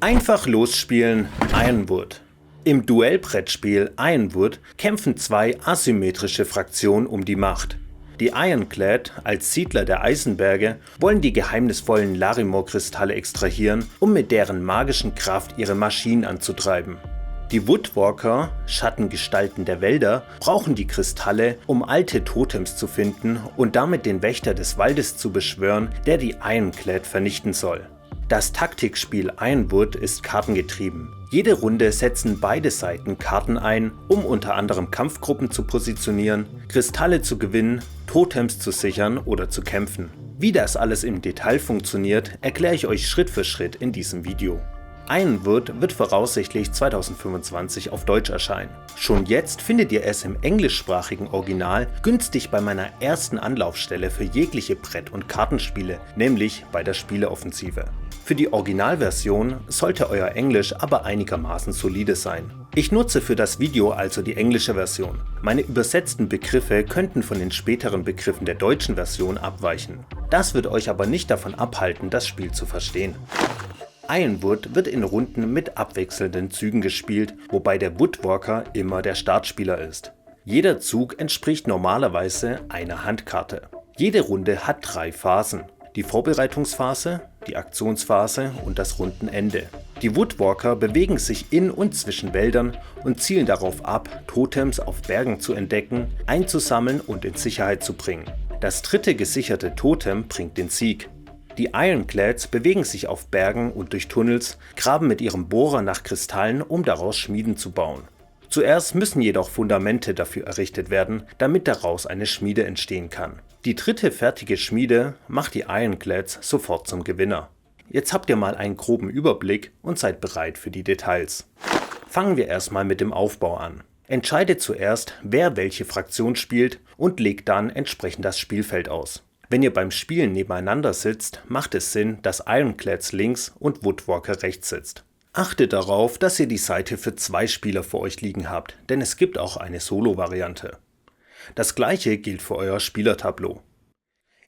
Einfach losspielen Ironwood. Im Duellbrettspiel Ironwood kämpfen zwei asymmetrische Fraktionen um die Macht. Die Ironclad als Siedler der Eisenberge wollen die geheimnisvollen Larimor-Kristalle extrahieren, um mit deren magischen Kraft ihre Maschinen anzutreiben. Die Woodwalker, Schattengestalten der Wälder, brauchen die Kristalle, um alte Totems zu finden und damit den Wächter des Waldes zu beschwören, der die Ironclad vernichten soll. Das Taktikspiel Ironwood ist kartengetrieben. Jede Runde setzen beide Seiten Karten ein, um unter anderem Kampfgruppen zu positionieren, Kristalle zu gewinnen, Totems zu sichern oder zu kämpfen. Wie das alles im Detail funktioniert, erkläre ich euch Schritt für Schritt in diesem Video. Ironwood wird voraussichtlich 2025 auf Deutsch erscheinen. Schon jetzt findet ihr es im englischsprachigen Original günstig bei meiner ersten Anlaufstelle für jegliche Brett- und Kartenspiele, nämlich bei der Spieleoffensive. Für die Originalversion sollte euer Englisch aber einigermaßen solide sein. Ich nutze für das Video also die englische Version. Meine übersetzten Begriffe könnten von den späteren Begriffen der deutschen Version abweichen. Das wird euch aber nicht davon abhalten, das Spiel zu verstehen. Ironwood wird in Runden mit abwechselnden Zügen gespielt, wobei der Woodwalker immer der Startspieler ist. Jeder Zug entspricht normalerweise einer Handkarte. Jede Runde hat 3 Phasen: die Vorbereitungsphase, die Aktionsphase und das Rundenende. Die Woodwalker bewegen sich in und zwischen Wäldern und zielen darauf ab, Totems auf Bergen zu entdecken, einzusammeln und in Sicherheit zu bringen. Das dritte gesicherte Totem bringt den Sieg. Die Ironclads bewegen sich auf Bergen und durch Tunnels, graben mit ihrem Bohrer nach Kristallen, um daraus Schmieden zu bauen. Zuerst müssen jedoch Fundamente dafür errichtet werden, damit daraus eine Schmiede entstehen kann. Die dritte fertige Schmiede macht die Ironclads sofort zum Gewinner. Jetzt habt ihr mal einen groben Überblick und seid bereit für die Details. Fangen wir erstmal mit dem Aufbau an. Entscheidet zuerst, wer welche Fraktion spielt und legt dann entsprechend das Spielfeld aus. Wenn ihr beim Spielen nebeneinander sitzt, macht es Sinn, dass Ironclads links und Woodwalker rechts sitzt. Achtet darauf, dass ihr die Seite für 2 Spieler vor euch liegen habt, denn es gibt auch eine Solo-Variante. Das gleiche gilt für euer Spielertableau.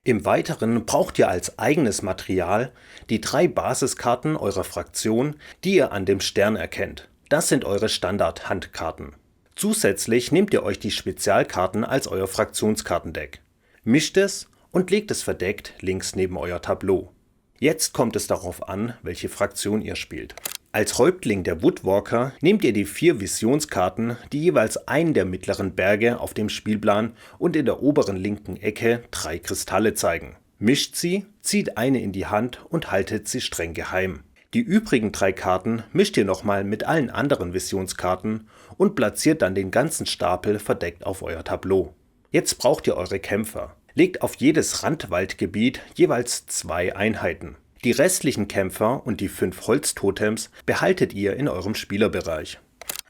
Im Weiteren braucht ihr als eigenes Material die 3 Basiskarten eurer Fraktion, die ihr an dem Stern erkennt. Das sind eure Standard-Handkarten. Zusätzlich nehmt ihr euch die Spezialkarten als euer Fraktionskartendeck. Mischt es und legt es verdeckt links neben euer Tableau. Jetzt kommt es darauf an, welche Fraktion ihr spielt. Als Häuptling der Woodwalker nehmt ihr die 4 Visionskarten, die jeweils einen der mittleren Berge auf dem Spielplan und in der oberen linken Ecke 3 Kristalle zeigen. Mischt sie, zieht eine in die Hand und haltet sie streng geheim. Die übrigen 3 Karten mischt ihr nochmal mit allen anderen Visionskarten und platziert dann den ganzen Stapel verdeckt auf euer Tableau. Jetzt braucht ihr eure Kämpfer. Legt auf jedes Randwaldgebiet jeweils 2 Einheiten. Die restlichen Kämpfer und die 5 Holztotems behaltet ihr in eurem Spielerbereich.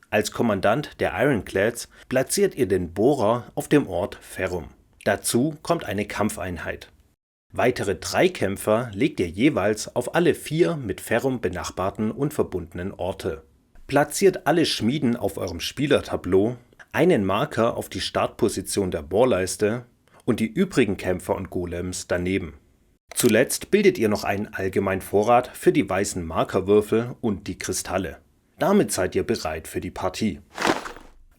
Als Kommandant der Ironclads platziert ihr den Bohrer auf dem Ort Ferrum. Dazu kommt eine Kampfeinheit. Weitere 3 Kämpfer legt ihr jeweils auf alle 4 mit Ferrum benachbarten und verbundenen Orte. Platziert alle Schmieden auf eurem Spielertableau, einen Marker auf die Startposition der Bohrleiste und die übrigen Kämpfer und Golems daneben. Zuletzt bildet ihr noch einen allgemeinen Vorrat für die weißen Markerwürfel und die Kristalle. Damit seid ihr bereit für die Partie.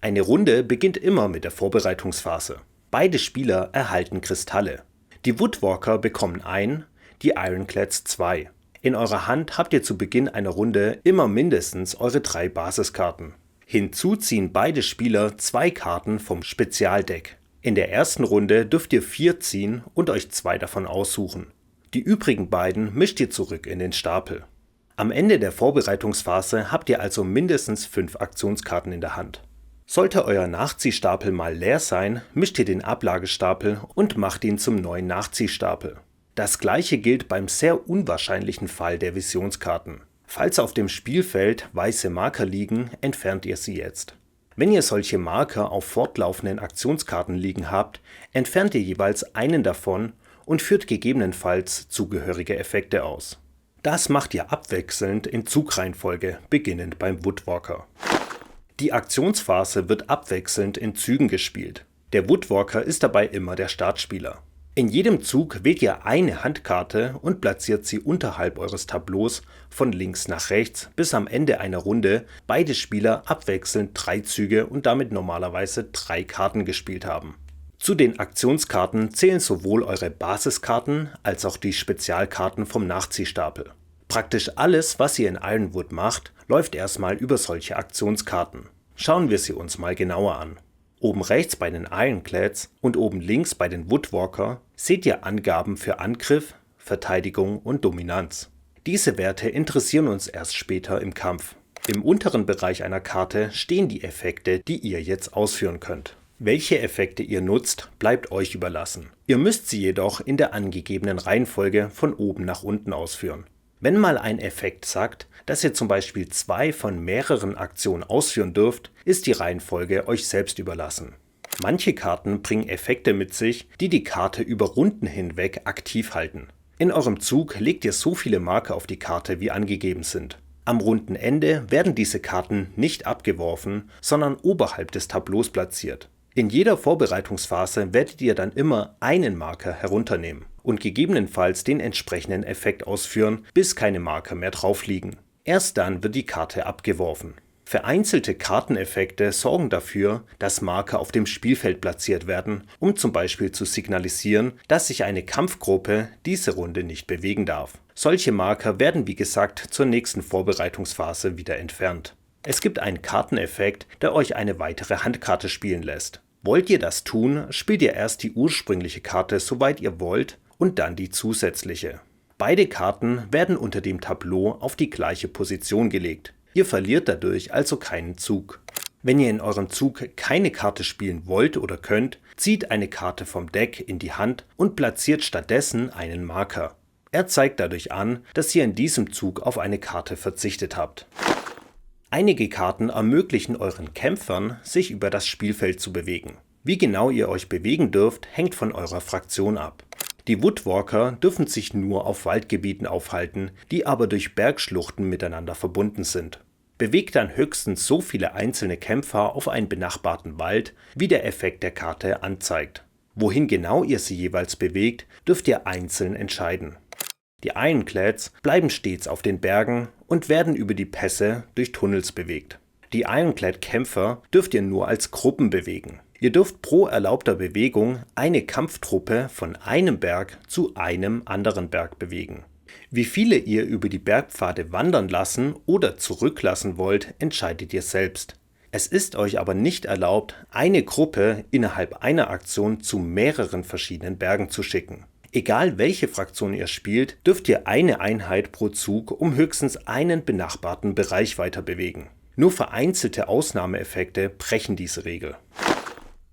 Eine Runde beginnt immer mit der Vorbereitungsphase. Beide Spieler erhalten Kristalle. Die Woodwalker bekommen 1, die Ironclads 2. In eurer Hand habt ihr zu Beginn einer Runde immer mindestens eure 3 Basiskarten. Hinzu ziehen beide Spieler 2 Karten vom Spezialdeck. In der ersten Runde dürft ihr 4 ziehen und euch 2 davon aussuchen. Die übrigen beiden mischt ihr zurück in den Stapel. Am Ende der Vorbereitungsphase habt ihr also mindestens 5 Aktionskarten in der Hand. Sollte euer Nachziehstapel mal leer sein, mischt ihr den Ablagestapel und macht ihn zum neuen Nachziehstapel. Das gleiche gilt beim sehr unwahrscheinlichen Fall der Visionskarten. Falls auf dem Spielfeld weiße Marker liegen, entfernt ihr sie jetzt. Wenn ihr solche Marker auf fortlaufenden Aktionskarten liegen habt, entfernt ihr jeweils einen davon und führt gegebenenfalls zugehörige Effekte aus. Das macht ihr abwechselnd in Zugreihenfolge, beginnend beim Woodwalker. Die Aktionsphase wird abwechselnd in Zügen gespielt. Der Woodwalker ist dabei immer der Startspieler. In jedem Zug wählt ihr eine Handkarte und platziert sie unterhalb eures Tableaus von links nach rechts, bis am Ende einer Runde beide Spieler abwechselnd 3 Züge und damit normalerweise 3 Karten gespielt haben. Zu den Aktionskarten zählen sowohl eure Basiskarten als auch die Spezialkarten vom Nachziehstapel. Praktisch alles, was ihr in Ironwood macht, läuft erstmal über solche Aktionskarten. Schauen wir sie uns mal genauer an. Oben rechts bei den Ironclads und oben links bei den Woodwalker seht ihr Angaben für Angriff, Verteidigung und Dominanz. Diese Werte interessieren uns erst später im Kampf. Im unteren Bereich einer Karte stehen die Effekte, die ihr jetzt ausführen könnt. Welche Effekte ihr nutzt, bleibt euch überlassen. Ihr müsst sie jedoch in der angegebenen Reihenfolge von oben nach unten ausführen. Wenn mal ein Effekt sagt, dass ihr zum Beispiel 2 von mehreren Aktionen ausführen dürft, ist die Reihenfolge euch selbst überlassen. Manche Karten bringen Effekte mit sich, die die Karte über Runden hinweg aktiv halten. In eurem Zug legt ihr so viele Marker auf die Karte, wie angegeben sind. Am Rundenende werden diese Karten nicht abgeworfen, sondern oberhalb des Tableaus platziert. In jeder Vorbereitungsphase werdet ihr dann immer einen Marker herunternehmen und gegebenenfalls den entsprechenden Effekt ausführen, bis keine Marker mehr drauf liegen. Erst dann wird die Karte abgeworfen. Vereinzelte Karteneffekte sorgen dafür, dass Marker auf dem Spielfeld platziert werden, um zum Beispiel zu signalisieren, dass sich eine Kampfgruppe diese Runde nicht bewegen darf. Solche Marker werden wie gesagt zur nächsten Vorbereitungsphase wieder entfernt. Es gibt einen Karteneffekt, der euch eine weitere Handkarte spielen lässt. Wollt ihr das tun, spielt ihr erst die ursprüngliche Karte soweit ihr wollt und dann die zusätzliche. Beide Karten werden unter dem Tableau auf die gleiche Position gelegt. Ihr verliert dadurch also keinen Zug. Wenn ihr in eurem Zug keine Karte spielen wollt oder könnt, zieht eine Karte vom Deck in die Hand und platziert stattdessen einen Marker. Er zeigt dadurch an, dass ihr in diesem Zug auf eine Karte verzichtet habt. Einige Karten ermöglichen euren Kämpfern, sich über das Spielfeld zu bewegen. Wie genau ihr euch bewegen dürft, hängt von eurer Fraktion ab. Die Woodwalker dürfen sich nur auf Waldgebieten aufhalten, die aber durch Bergschluchten miteinander verbunden sind. Bewegt dann höchstens so viele einzelne Kämpfer auf einen benachbarten Wald, wie der Effekt der Karte anzeigt. Wohin genau ihr sie jeweils bewegt, dürft ihr einzeln entscheiden. Die Ironclads bleiben stets auf den Bergen und werden über die Pässe durch Tunnels bewegt. Die Ironclad-Kämpfer dürft ihr nur als Gruppen bewegen. Ihr dürft pro erlaubter Bewegung eine Kampftruppe von einem Berg zu einem anderen Berg bewegen. Wie viele ihr über die Bergpfade wandern lassen oder zurücklassen wollt, entscheidet ihr selbst. Es ist euch aber nicht erlaubt, eine Gruppe innerhalb einer Aktion zu mehreren verschiedenen Bergen zu schicken. Egal welche Fraktion ihr spielt, dürft ihr eine Einheit pro Zug um höchstens einen benachbarten Bereich weiter bewegen. Nur vereinzelte Ausnahmeeffekte brechen diese Regel.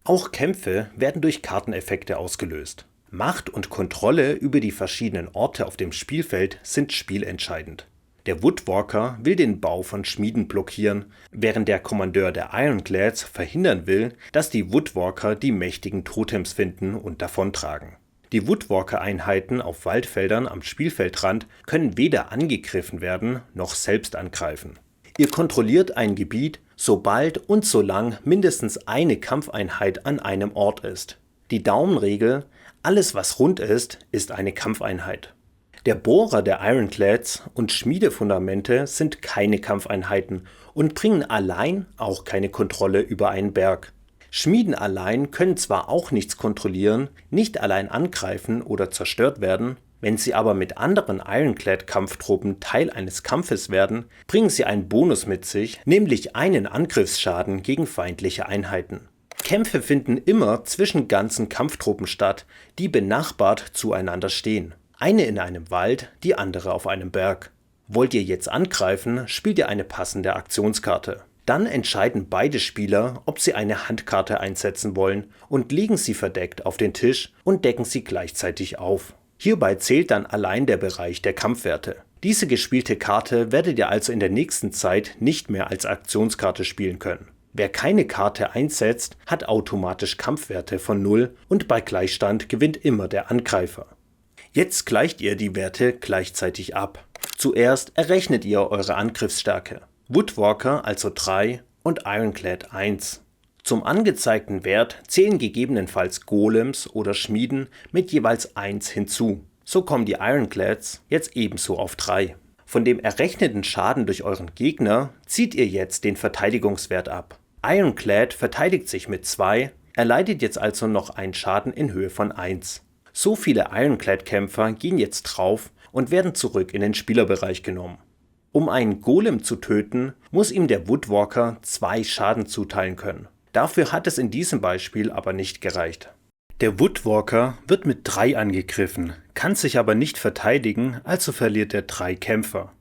Auch Kämpfe werden durch Karteneffekte ausgelöst. Macht und Kontrolle über die verschiedenen Orte auf dem Spielfeld sind spielentscheidend. Der Woodwalker will den Bau von Schmieden blockieren, während der Kommandeur der Ironclads verhindern will, dass die Woodwalker die mächtigen Totems finden und davontragen. Die Woodwalker-Einheiten auf Waldfeldern am Spielfeldrand können weder angegriffen werden noch selbst angreifen. Ihr kontrolliert ein Gebiet, sobald und solange mindestens eine Kampfeinheit an einem Ort ist. Die Daumenregel: alles was rund ist, ist eine Kampfeinheit. Der Bohrer der Ironclads und Schmiedefundamente sind keine Kampfeinheiten und bringen allein auch keine Kontrolle über einen Berg. Schmieden allein können zwar auch nichts kontrollieren, nicht allein angreifen oder zerstört werden, wenn sie aber mit anderen Ironclad-Kampftruppen Teil eines Kampfes werden, bringen sie einen Bonus mit sich, nämlich einen Angriffsschaden gegen feindliche Einheiten. Kämpfe finden immer zwischen ganzen Kampftruppen statt, die benachbart zueinander stehen. Eine in einem Wald, die andere auf einem Berg. Wollt ihr jetzt angreifen, spielt ihr eine passende Aktionskarte. Dann entscheiden beide Spieler, ob sie eine Handkarte einsetzen wollen und legen sie verdeckt auf den Tisch und decken sie gleichzeitig auf. Hierbei zählt dann allein der Bereich der Kampfwerte. Diese gespielte Karte werdet ihr also in der nächsten Zeit nicht mehr als Aktionskarte spielen können. Wer keine Karte einsetzt, hat automatisch Kampfwerte von 0 und bei Gleichstand gewinnt immer der Angreifer. Jetzt gleicht ihr die Werte gleichzeitig ab. Zuerst errechnet ihr eure Angriffsstärke. Woodwalker also 3 und Ironclad 1. Zum angezeigten Wert zählen gegebenenfalls Golems oder Schmieden mit jeweils 1 hinzu. So kommen die Ironclads jetzt ebenso auf 3. Von dem errechneten Schaden durch euren Gegner zieht ihr jetzt den Verteidigungswert ab. Ironclad verteidigt sich mit 2, erleidet jetzt also noch einen Schaden in Höhe von 1. So viele Ironclad-Kämpfer gehen jetzt drauf und werden zurück in den Spielerbereich genommen. Um einen Golem zu töten, muss ihm der Woodwalker 2 Schaden zuteilen können. Dafür hat es in diesem Beispiel aber nicht gereicht. Der Woodwalker wird mit 3 angegriffen, kann sich aber nicht verteidigen, also verliert er 3 Kämpfer.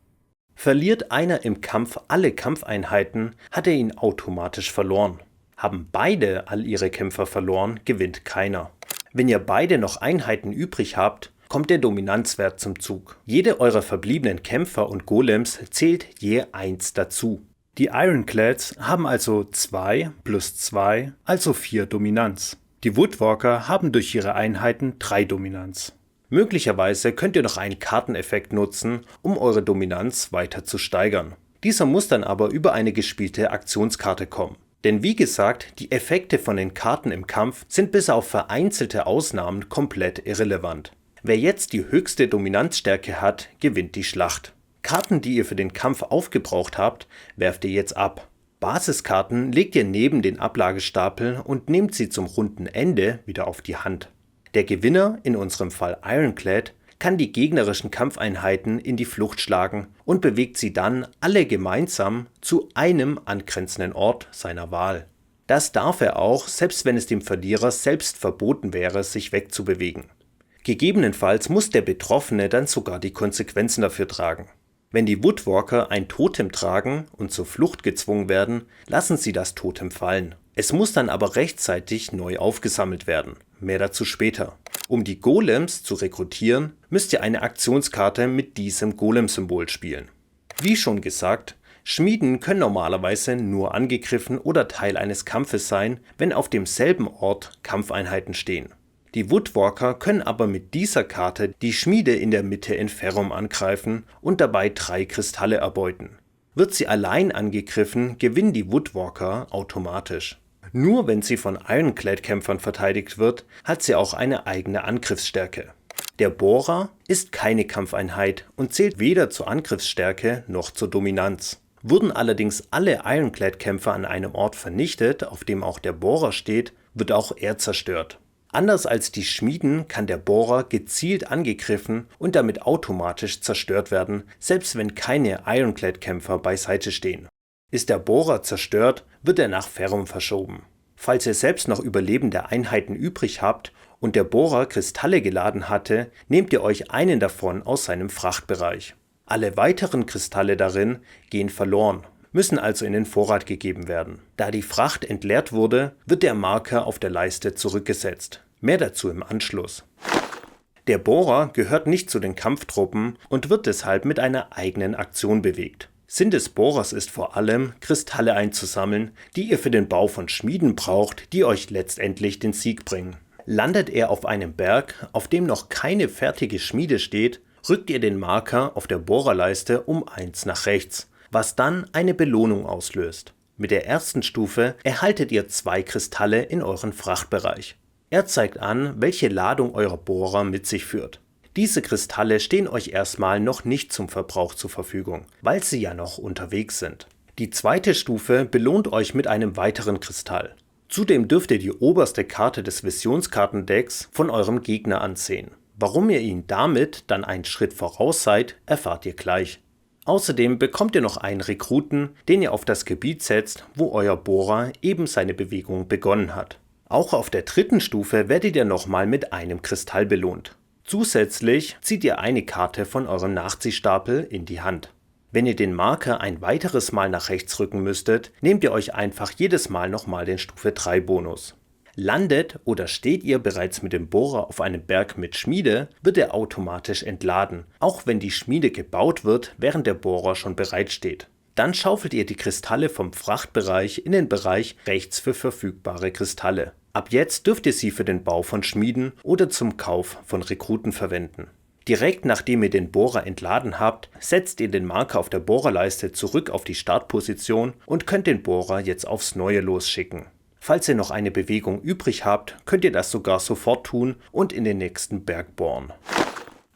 Verliert einer im Kampf alle Kampfeinheiten, hat er ihn automatisch verloren. Haben beide all ihre Kämpfer verloren, gewinnt keiner. Wenn ihr beide noch Einheiten übrig habt, kommt der Dominanzwert zum Zug. Jede eurer verbliebenen Kämpfer und Golems zählt je 1 dazu. Die Ironclads haben also 2 plus 2, also 4 Dominanz. Die Woodwalker haben durch ihre Einheiten 3 Dominanz. Möglicherweise könnt ihr noch einen Karteneffekt nutzen, um eure Dominanz weiter zu steigern. Dieser muss dann aber über eine gespielte Aktionskarte kommen. Denn wie gesagt, die Effekte von den Karten im Kampf sind bis auf vereinzelte Ausnahmen komplett irrelevant. Wer jetzt die höchste Dominanzstärke hat, gewinnt die Schlacht. Karten, die ihr für den Kampf aufgebraucht habt, werft ihr jetzt ab. Basiskarten legt ihr neben den Ablagestapel und nehmt sie zum runden Ende wieder auf die Hand. Der Gewinner, in unserem Fall Ironclad, kann die gegnerischen Kampfeinheiten in die Flucht schlagen und bewegt sie dann alle gemeinsam zu einem angrenzenden Ort seiner Wahl. Das darf er auch, selbst wenn es dem Verlierer selbst verboten wäre, sich wegzubewegen. Gegebenenfalls muss der Betroffene dann sogar die Konsequenzen dafür tragen. Wenn die Woodwalker ein Totem tragen und zur Flucht gezwungen werden, lassen sie das Totem fallen. Es muss dann aber rechtzeitig neu aufgesammelt werden. Mehr dazu später. Um die Golems zu rekrutieren, müsst ihr eine Aktionskarte mit diesem Golem-Symbol spielen. Wie schon gesagt, Schmieden können normalerweise nur angegriffen oder Teil eines Kampfes sein, wenn auf demselben Ort Kampfeinheiten stehen. Die Woodwalker können aber mit dieser Karte die Schmiede in der Mitte in Ferrum angreifen und dabei 3 Kristalle erbeuten. Wird sie allein angegriffen, gewinnen die Woodwalker automatisch. Nur wenn sie von Ironclad-Kämpfern verteidigt wird, hat sie auch eine eigene Angriffsstärke. Der Bohrer ist keine Kampfeinheit und zählt weder zur Angriffsstärke noch zur Dominanz. Wurden allerdings alle Ironclad-Kämpfer an einem Ort vernichtet, auf dem auch der Bohrer steht, wird auch er zerstört. Anders als die Schmieden kann der Bohrer gezielt angegriffen und damit automatisch zerstört werden, selbst wenn keine Ironclad-Kämpfer beiseite stehen. Ist der Bohrer zerstört, wird er nach Ferrum verschoben. Falls ihr selbst noch überlebende Einheiten übrig habt und der Bohrer Kristalle geladen hatte, nehmt ihr euch einen davon aus seinem Frachtbereich. Alle weiteren Kristalle darin gehen verloren, müssen also in den Vorrat gegeben werden. Da die Fracht entleert wurde, wird der Marker auf der Leiste zurückgesetzt. Mehr dazu im Anschluss. Der Bohrer gehört nicht zu den Kampftruppen und wird deshalb mit einer eigenen Aktion bewegt. Sinn des Bohrers ist vor allem, Kristalle einzusammeln, die ihr für den Bau von Schmieden braucht, die euch letztendlich den Sieg bringen. Landet er auf einem Berg, auf dem noch keine fertige Schmiede steht, rückt ihr den Marker auf der Bohrerleiste um 1 nach rechts, was dann eine Belohnung auslöst. Mit der ersten Stufe erhaltet ihr 2 Kristalle in euren Frachtbereich. Er zeigt an, welche Ladung euer Bohrer mit sich führt. Diese Kristalle stehen euch erstmal noch nicht zum Verbrauch zur Verfügung, weil sie ja noch unterwegs sind. Die zweite Stufe belohnt euch mit einem weiteren Kristall. Zudem dürft ihr die oberste Karte des Visionskartendecks von eurem Gegner ansehen. Warum ihr ihn damit dann einen Schritt voraus seid, erfahrt ihr gleich. Außerdem bekommt ihr noch einen Rekruten, den ihr auf das Gebiet setzt, wo euer Bohrer eben seine Bewegung begonnen hat. Auch auf der dritten Stufe werdet ihr nochmal mit einem Kristall belohnt. Zusätzlich zieht ihr eine Karte von eurem Nachziehstapel in die Hand. Wenn ihr den Marker ein weiteres Mal nach rechts rücken müsstet, nehmt ihr euch einfach jedes Mal nochmal den Stufe 3 Bonus. Landet oder steht ihr bereits mit dem Bohrer auf einem Berg mit Schmiede, wird er automatisch entladen, auch wenn die Schmiede gebaut wird, während der Bohrer schon bereitsteht. Dann schaufelt ihr die Kristalle vom Frachtbereich in den Bereich rechts für verfügbare Kristalle. Ab jetzt dürft ihr sie für den Bau von Schmieden oder zum Kauf von Rekruten verwenden. Direkt nachdem ihr den Bohrer entladen habt, setzt ihr den Marker auf der Bohrerleiste zurück auf die Startposition und könnt den Bohrer jetzt aufs Neue losschicken. Falls ihr noch eine Bewegung übrig habt, könnt ihr das sogar sofort tun und in den nächsten Berg bohren.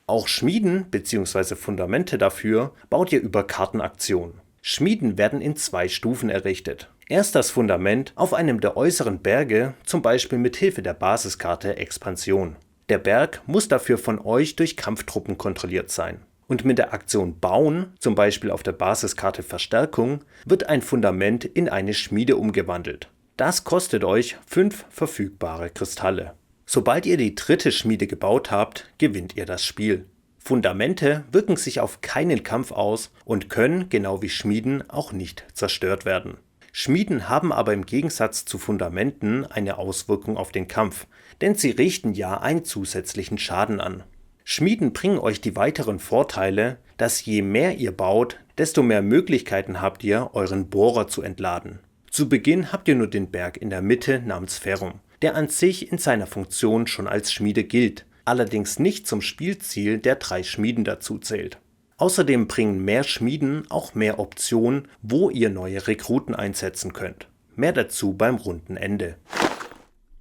Auch Schmieden bzw. Fundamente dafür baut ihr über Kartenaktionen. Schmieden werden in 2 Stufen errichtet. Erst das Fundament auf einem der äußeren Berge, zum Beispiel mit Hilfe der Basiskarte Expansion. Der Berg muss dafür von euch durch Kampftruppen kontrolliert sein. Und mit der Aktion Bauen, zum Beispiel auf der Basiskarte Verstärkung, wird ein Fundament in eine Schmiede umgewandelt. Das kostet euch 5 verfügbare Kristalle. Sobald ihr die 3. Schmiede gebaut habt, gewinnt ihr das Spiel. Fundamente wirken sich auf keinen Kampf aus und können, genau wie Schmieden, auch nicht zerstört werden. Schmieden haben aber im Gegensatz zu Fundamenten eine Auswirkung auf den Kampf, denn sie richten ja einen zusätzlichen Schaden an. Schmieden bringen euch die weiteren Vorteile, dass je mehr ihr baut, desto mehr Möglichkeiten habt ihr, euren Bohrer zu entladen. Zu Beginn habt ihr nur den Berg in der Mitte namens Ferrum, der an sich in seiner Funktion schon als Schmiede gilt, allerdings nicht zum Spielziel der 3 Schmieden dazu zählt. Außerdem bringen mehr Schmieden auch mehr Optionen, wo ihr neue Rekruten einsetzen könnt. Mehr dazu beim Rundenende.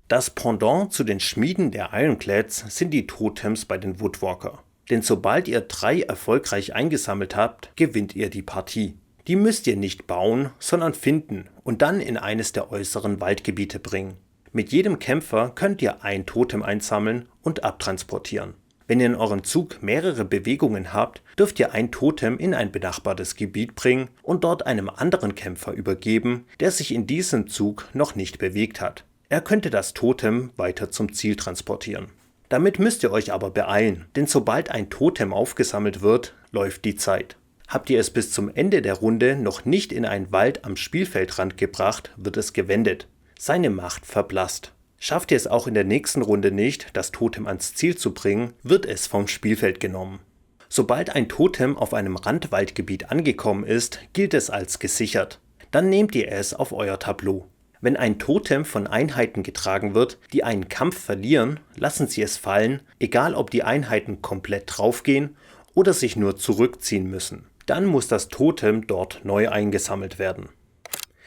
Das Pendant zu den Schmieden der Ironclads sind die Totems bei den Woodwalker. Denn sobald ihr 3 erfolgreich eingesammelt habt, gewinnt ihr die Partie. Die müsst ihr nicht bauen, sondern finden und dann in eines der äußeren Waldgebiete bringen. Mit jedem Kämpfer könnt ihr ein Totem einsammeln und abtransportieren. Wenn ihr in eurem Zug mehrere Bewegungen habt, dürft ihr ein Totem in ein benachbartes Gebiet bringen und dort einem anderen Kämpfer übergeben, der sich in diesem Zug noch nicht bewegt hat. Er könnte das Totem weiter zum Ziel transportieren. Damit müsst ihr euch aber beeilen, denn sobald ein Totem aufgesammelt wird, läuft die Zeit. Habt ihr es bis zum Ende der Runde noch nicht in einen Wald am Spielfeldrand gebracht, wird es gewendet. Seine Macht verblasst. Schafft ihr es auch in der nächsten Runde nicht, das Totem ans Ziel zu bringen, wird es vom Spielfeld genommen. Sobald ein Totem auf einem Randwaldgebiet angekommen ist, gilt es als gesichert. Dann nehmt ihr es auf euer Tableau. Wenn ein Totem von Einheiten getragen wird, die einen Kampf verlieren, lassen sie es fallen, egal ob die Einheiten komplett draufgehen oder sich nur zurückziehen müssen. Dann muss das Totem dort neu eingesammelt werden.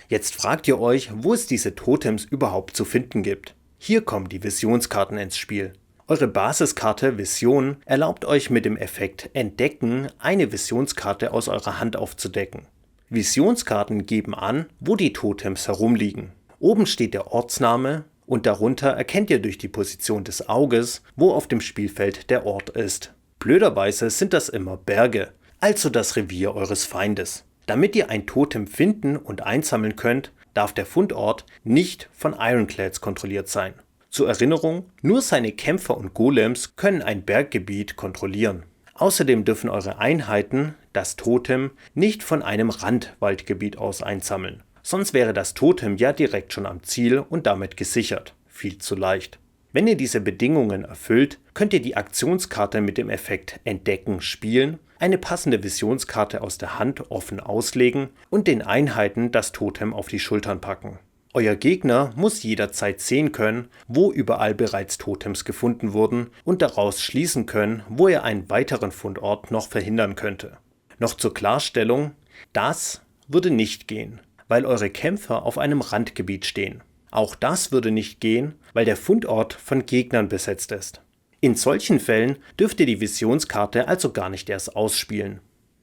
Jetzt fragt ihr euch, wo es diese Totems überhaupt zu finden gibt. Hier kommen die Visionskarten ins Spiel. Eure Basiskarte Vision erlaubt euch mit dem Effekt Entdecken eine Visionskarte aus eurer Hand aufzudecken. Visionskarten geben an, wo die Totems herumliegen. Oben steht der Ortsname und darunter erkennt ihr durch die Position des Auges, wo auf dem Spielfeld der Ort ist. Blöderweise sind das immer Berge, also das Revier eures Feindes. Damit ihr ein Totem finden und einsammeln könnt, darf der Fundort nicht von Ironclads kontrolliert sein. Zur Erinnerung, nur seine Kämpfer und Golems können ein Berggebiet kontrollieren. Außerdem dürfen eure Einheiten das Totem nicht von einem Randwaldgebiet aus einsammeln. Sonst wäre das Totem ja direkt schon am Ziel und damit gesichert. Viel zu leicht. Wenn ihr diese Bedingungen erfüllt, könnt ihr die Aktionskarte mit dem Effekt Entdecken spielen, eine passende Visionskarte aus der Hand offen auslegen und den Einheiten das Totem auf die Schultern packen. Euer Gegner muss jederzeit sehen können, wo überall bereits Totems gefunden wurden und daraus schließen können, wo er einen weiteren Fundort noch verhindern könnte. Noch zur Klarstellung, das würde nicht gehen, weil eure Kämpfer auf einem Randgebiet stehen. Auch das würde nicht gehen, weil der Fundort von Gegnern besetzt ist. In solchen Fällen dürft ihr die Visionskarte also gar nicht erst ausspielen.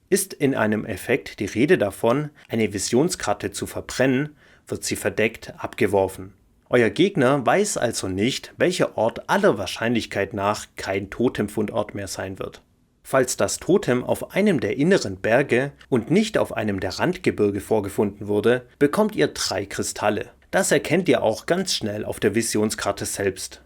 Ist in einem Effekt die Rede davon, eine Visionskarte zu verbrennen, wird sie verdeckt abgeworfen. Euer Gegner weiß also nicht, welcher Ort aller Wahrscheinlichkeit nach kein Totemfundort mehr sein wird. Falls das Totem auf einem der inneren Berge und nicht auf einem der Randgebirge vorgefunden wurde, bekommt ihr 3 Kristalle. Das erkennt ihr auch ganz schnell auf der Visionskarte selbst.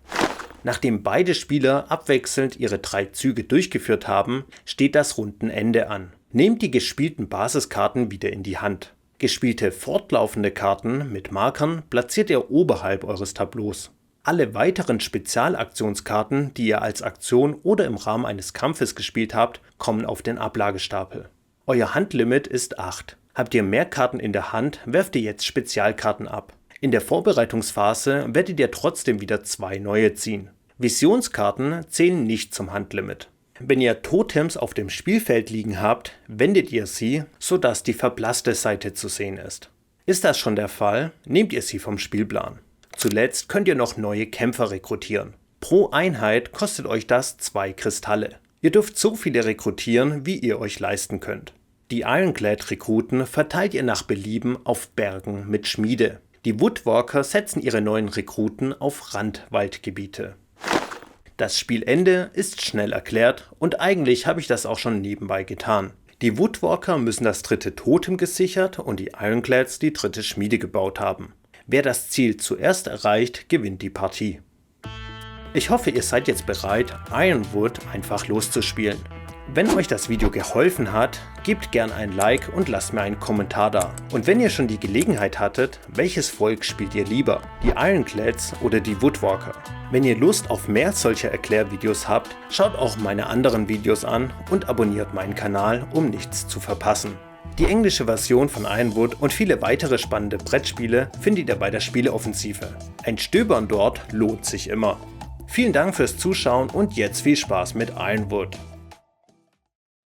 Nachdem beide Spieler abwechselnd ihre 3 Züge durchgeführt haben, steht das Rundenende an. Nehmt die gespielten Basiskarten wieder in die Hand. Gespielte fortlaufende Karten mit Markern platziert ihr oberhalb eures Tableaus. Alle weiteren Spezialaktionskarten, die ihr als Aktion oder im Rahmen eines Kampfes gespielt habt, kommen auf den Ablagestapel. Euer Handlimit ist 8. Habt ihr mehr Karten in der Hand, werft ihr jetzt Spezialkarten ab. In der Vorbereitungsphase werdet ihr trotzdem wieder 2 neue ziehen. Visionskarten zählen nicht zum Handlimit. Wenn ihr Totems auf dem Spielfeld liegen habt, wendet ihr sie, sodass die verblasste Seite zu sehen ist. Ist das schon der Fall, nehmt ihr sie vom Spielplan. zuletzt könnt ihr noch neue Kämpfer rekrutieren. Pro Einheit kostet euch das 2 Kristalle. Ihr dürft so viele rekrutieren, wie ihr euch leisten könnt. Die Ironclad-Rekruten verteilt ihr nach Belieben auf Bergen mit Schmiede. Die Woodwalker setzen ihre neuen Rekruten auf Randwaldgebiete. Das Spielende ist schnell erklärt und eigentlich habe ich das auch schon nebenbei getan. Die Woodwalker müssen das 3. Totem gesichert und die Ironclads die 3. Schmiede gebaut haben. Wer das Ziel zuerst erreicht, gewinnt die Partie. Ich hoffe, ihr seid jetzt bereit, Ironwood einfach loszuspielen. Wenn euch das Video geholfen hat, gebt gern ein Like und lasst mir einen Kommentar da. Und wenn ihr schon die Gelegenheit hattet, welches Volk spielt ihr lieber? Die Ironclads oder die Woodwalker? Wenn ihr Lust auf mehr solcher Erklärvideos habt, schaut auch meine anderen Videos an und abonniert meinen Kanal, um nichts zu verpassen. Die englische Version von Ironwood und viele weitere spannende Brettspiele findet ihr bei der Spieleoffensive. Ein Stöbern dort lohnt sich immer. Vielen Dank fürs Zuschauen und jetzt viel Spaß mit Ironwood.